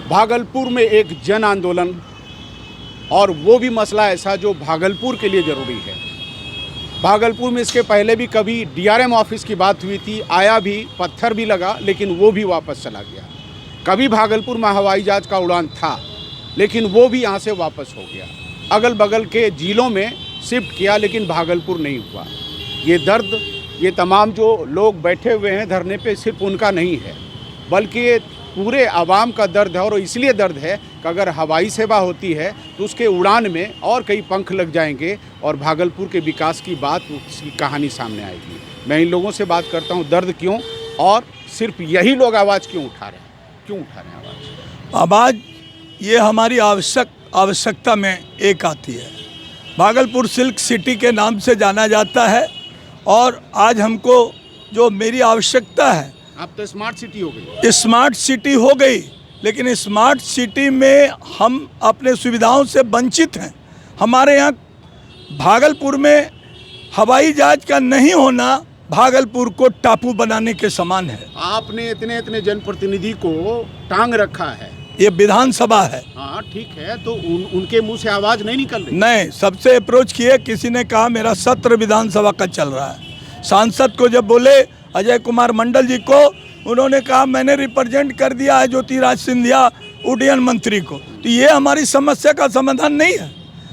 भागलपुर में एक जन आंदोलन, और वो भी मसला ऐसा जो भागलपुर के लिए ज़रूरी है। भागलपुर में इसके पहले भी कभी डीआरएम ऑफिस की बात हुई थी, आया भी, पत्थर भी लगा, लेकिन वो भी वापस चला गया। कभी भागलपुर में हवाई जहाज़ का उड़ान था, लेकिन वो भी यहाँ से वापस हो गया। अगल बगल के ज़िलों में शिफ्ट किया, लेकिन भागलपुर नहीं हुआ। ये दर्द, ये तमाम जो लोग बैठे हुए हैं धरने पे, सिर्फ उनका नहीं है, बल्कि ये पूरे आवाम का दर्द है। और इसलिए दर्द है कि अगर हवाई सेवा होती है तो उसके उड़ान में और कई पंख लग जाएंगे और भागलपुर के विकास की बात, उसकी कहानी सामने आएगी। मैं इन लोगों से बात करता हूँ, दर्द क्यों, और सिर्फ यही लोग आवाज़ क्यों उठा रहे हैं, क्यों उठा रहे हैं आवाज़? ये हमारी आवश्यकता में एक आती है। भागलपुर सिल्क सिटी के नाम से जाना जाता है, और आज हमको जो मेरी आवश्यकता है, अब तो स्मार्ट सिटी हो गई। स्मार्ट सिटी हो गई, लेकिन स्मार्ट सिटी में हम अपने सुविधाओं से वंचित हैं। हमारे यहाँ भागलपुर में हवाई जहाज का नहीं होना भागलपुर को टापू बनाने के समान है। आपने इतने इतने जनप्रतिनिधि को टांग रखा है। ये विधानसभा है। हाँ ठीक है, तो उनके मुंह से आवाज़ नहीं निकल रही? नहीं, सबसे अप्रोच किए, किसी ने कहा मेरा सत्र विधानसभा का चल रहा है। सांसद को जब बोले अजय कुमार मंडल जी को, उन्होंने कहा मैंने रिप्रेजेंट कर दिया है ज्योतिराज सिंधिया उड्डयन मंत्री को। तो ये हमारी समस्या का समाधान नहीं है।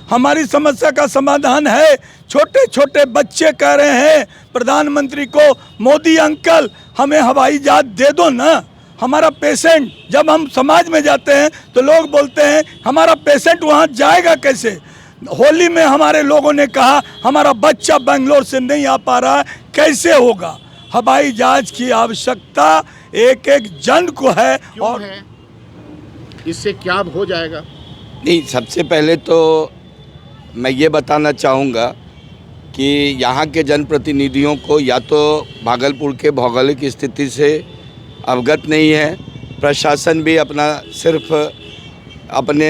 हमारी समस्या का समाधान है, छोटे छोटे बच्चे कह रहे हैं प्रधानमंत्री को, मोदी अंकल हमें हवाई जहाज दे दो ना। हमारा पेशेंट, जब हम समाज में जाते हैं तो लोग बोलते हैं हमारा पेशेंट वहाँ जाएगा कैसे। होली में हमारे लोगों ने कहा हमारा बच्चा बेंगलोर से नहीं आ पा रहा है, कैसे होगा। हवाई जहाज की आवश्यकता एक एक जन को है। और है इससे क्या हो जाएगा? नहीं, सबसे पहले तो मैं ये बताना चाहूँगा कि यहाँ के जनप्रतिनिधियों को या तो भागलपुर के भौगोलिक स्थिति से अवगत नहीं है, प्रशासन भी अपना सिर्फ अपने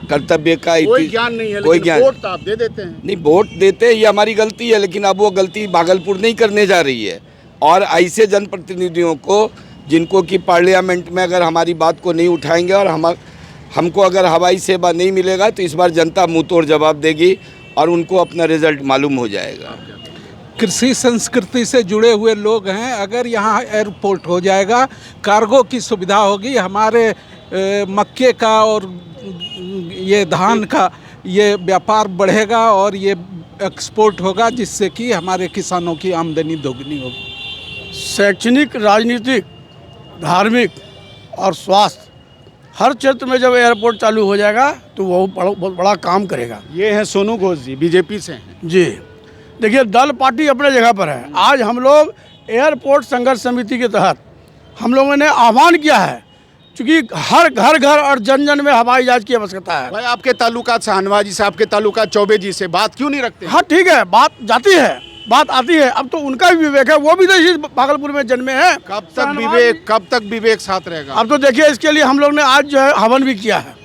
कर्तव्य का कोई ज्ञान नहीं है, कोई लेकिन वोट तो आप दे देते हैं। नहीं, वोट देते हैं, ये हमारी गलती है, लेकिन अब वो गलती भागलपुर नहीं करने जा रही है। और ऐसे जनप्रतिनिधियों को, जिनको कि पार्लियामेंट में अगर हमारी बात को नहीं उठाएंगे और हमको अगर हवाई सेवा नहीं मिलेगा तो इस बार जनता मुंह तोड़ जवाब देगी और उनको अपना रिजल्ट मालूम हो जाएगा। कृषि संस्कृति से जुड़े हुए लोग हैं। अगर यहाँ एयरपोर्ट हो जाएगा, कार्गो की सुविधा होगी, हमारे मक्के का और ये धान का ये व्यापार बढ़ेगा और ये एक्सपोर्ट होगा, जिससे कि हमारे किसानों की आमदनी दोगुनी होगी। शैक्षणिक, राजनीतिक, धार्मिक और स्वास्थ्य हर क्षेत्र में जब एयरपोर्ट चालू हो जाएगा तो वो बहुत बड़ा काम करेगा। ये हैं सोनू घोष जी, बीजेपी से हैं जी। देखिए, दल पार्टी अपने जगह पर है। आज हम लोग एयरपोर्ट संघर्ष समिति के तहत हम लोगों ने आह्वान किया है, क्योंकि हर घर और जन जन में हवाई जहाज की आवश्यकता है। भाई, आपके ताल्लुकात सहनवा जी से, आपके ताल्लुकात चौबे जी से बात क्यों नहीं रखते? हाँ ठीक है, बात जाती है, बात आती है। अब तो उनका भी विवेक है, वो भी तो इसी भागलपुर में जन्मे हैं। कब तक विवेक साथ रहेगा? अब तो देखिए, इसके लिए हम लोग ने आज जो है हवन भी किया है।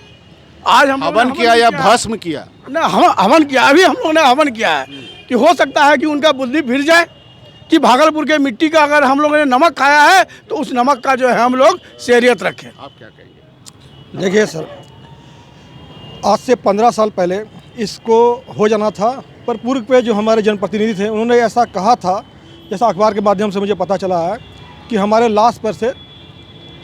आज हम हवन किया या भस्म किया? नहीं, हवन किया। अभी हम लोग ने हवन किया है कि हो सकता है कि उनका बुद्धि फिर जाए, कि भागलपुर के मिट्टी का अगर हम लोगों ने नमक खाया है तो उस नमक का जो है हम लोग शहरियत रखें। आप क्या कहेंगे? देखिए सर, आज से 15 साल पहले इसको हो जाना था, पर पूर्व पे जो हमारे जनप्रतिनिधि थे उन्होंने ऐसा कहा था, जैसा अखबार के माध्यम से मुझे पता चला है कि हमारे लाश पर से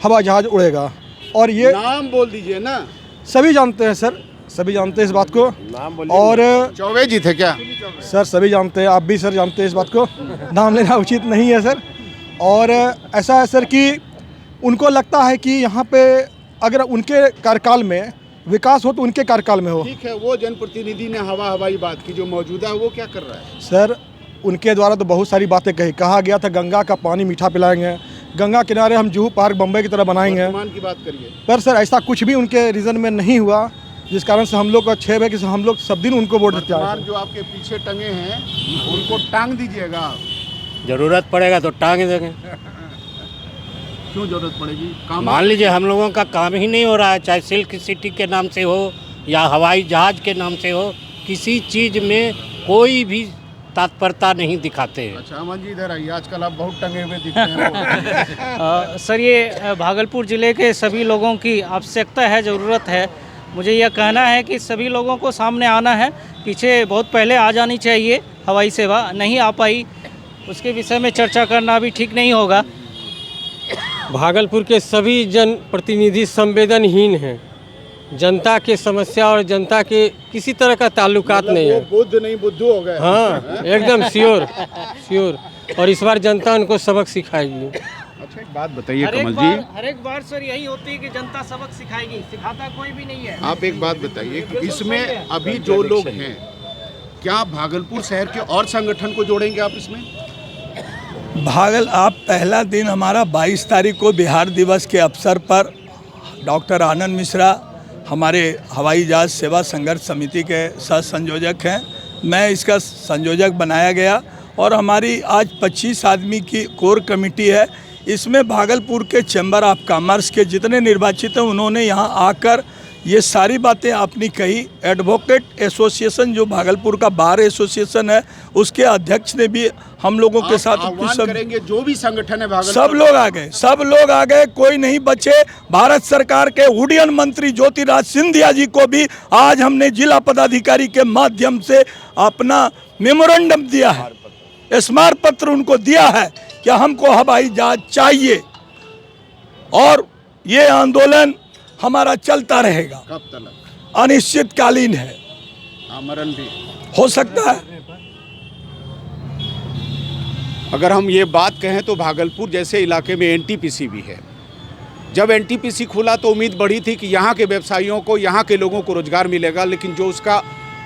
हवाई जहाज़ उड़ेगा। और ये नाम बोल दीजिए ना। सभी जानते हैं सर, सभी जानते हैं इस बात को। नाम बोलिए। और चौबे जी थे क्या? सर सभी जानते हैं, आप भी सर जानते हैं इस बात को, नाम लेना उचित नहीं है सर। और ऐसा है सर कि उनको लगता है कि यहाँ पे अगर उनके कार्यकाल में विकास हो तो उनके कार्यकाल में हो। ठीक है, वो जनप्रतिनिधि ने हवाई बात की, जो मौजूदा है वो क्या कर रहा है? सर, उनके द्वारा तो बहुत सारी बातें कहा गया था, गंगा का पानी मीठा पिलाएंगे, गंगा किनारे हम जुहू पार्क बम्बई की तरह बनाएंगे। वर्तमान की बात करिए। पर सर ऐसा कुछ भी उनके रीजन में नहीं हुआ, जिस कारण से हम लोग का क्षेत्र है कि हम लोग सब दिन उनको वोट देते हैं। जो आपके पीछे टंगे हैं उनको टांग दीजिएगा। जरूरत पड़ेगा तो टांग देंगे। क्यों जरूरत पड़ेगी? काम मान लीजिए हम लोगों का काम ही नहीं हो रहा है, चाहे सिल्क सिटी के नाम से हो या हवाई जहाज़ के नाम से हो, किसी चीज़ में कोई भी तत्परता नहीं दिखाते हैं। अच्छा अमन जी इधर आइए, आजकल आप बहुत टंगे हुए दिखते हैं। सर ये भागलपुर ज़िले के सभी लोगों की आवश्यकता है, ज़रूरत है। मुझे यह कहना है कि सभी लोगों को सामने आना है। पीछे बहुत पहले आ जानी चाहिए हवाई सेवा, नहीं आ पाई, उसके विषय में चर्चा करना भी ठीक नहीं होगा। भागलपुर के सभी जनप्रतिनिधि संवेदनहीन हैं। जनता के समस्या और जनता के किसी तरह का ताल्लुकात नहीं है। बुद्ध नहीं बुद्धू हो गए। हाँ एकदम श्योर श्योर। और इस बार जनता उनको सबक सिखाएगी। अच्छा एक बात बताइए कमल जी, हर एक बार सर यही होती है कि जनता सबक सिखाएगी, सिखाता कोई भी नहीं है। आप एक बात बताइए कि इसमें अभी जो लोग हैं, क्या भागलपुर शहर के और संगठन को जोड़ेंगे आप इसमें? आप पहला दिन हमारा 22 तारीख को बिहार दिवस के अवसर पर डॉक्टर आनंद मिश्रा हमारे हवाई जहाज सेवा संघर्ष समिति के सह संयोजक हैं, मैं इसका संयोजक बनाया गया और हमारी आज 25 आदमी की कोर कमेटी है। इसमें भागलपुर के चैम्बर ऑफ कॉमर्स के जितने निर्वाचित हैं उन्होंने यहाँ आकर ये सारी बातें आपने कही। एडवोकेट एसोसिएशन जो भागलपुर का बार एसोसिएशन है उसके अध्यक्ष ने भी हम लोगों के साथ आह्वान करेंगे, जो भी संगठन है भागलपुर सब लोग आ गए, कोई नहीं बचे। भारत सरकार के उड्डयन मंत्री ज्योतिराज सिंधिया जी को भी आज हमने जिला पदाधिकारी के माध्यम से अपना मेमोरेंडम दिया है, स्मारक पत्र उनको दिया है कि हमको हवाई जहाज चाहिए और ये आंदोलन हमारा चलता रहेगा। कब तक? अनिश्चितकालीन है, आमरण भी हो सकता है। अगर हम ये बात कहें तो भागलपुर जैसे इलाके में एनटीपीसी भी है। जब एनटीपीसी खुला तो उम्मीद बढ़ी थी कि यहाँ के व्यवसायियों को, यहाँ के लोगों को रोजगार मिलेगा, लेकिन जो उसका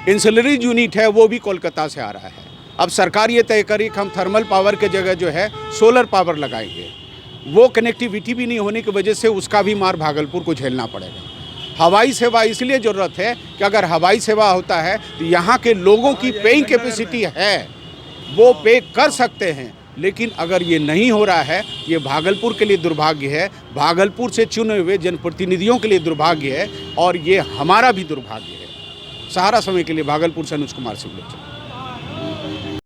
इंसुलरी यूनिट है वो भी कोलकाता से आ रहा है। अब सरकार ये तय करी कि हम थर्मल पावर के जगह जो है सोलर पावर लगाएंगे। वो कनेक्टिविटी भी नहीं होने की वजह से उसका भी मार भागलपुर को झेलना पड़ेगा। हवाई सेवा इसलिए ज़रूरत है कि अगर हवाई सेवा होता है तो यहाँ के लोगों की पेइंग कैपेसिटी है, वो पे कर सकते हैं। लेकिन अगर ये नहीं हो रहा है, ये भागलपुर के लिए दुर्भाग्य है, भागलपुर से चुने हुए जनप्रतिनिधियों के लिए दुर्भाग्य है और ये हमारा भी दुर्भाग्य है। सहारा समय के लिए भागलपुर से अनुज कुमार सिंह।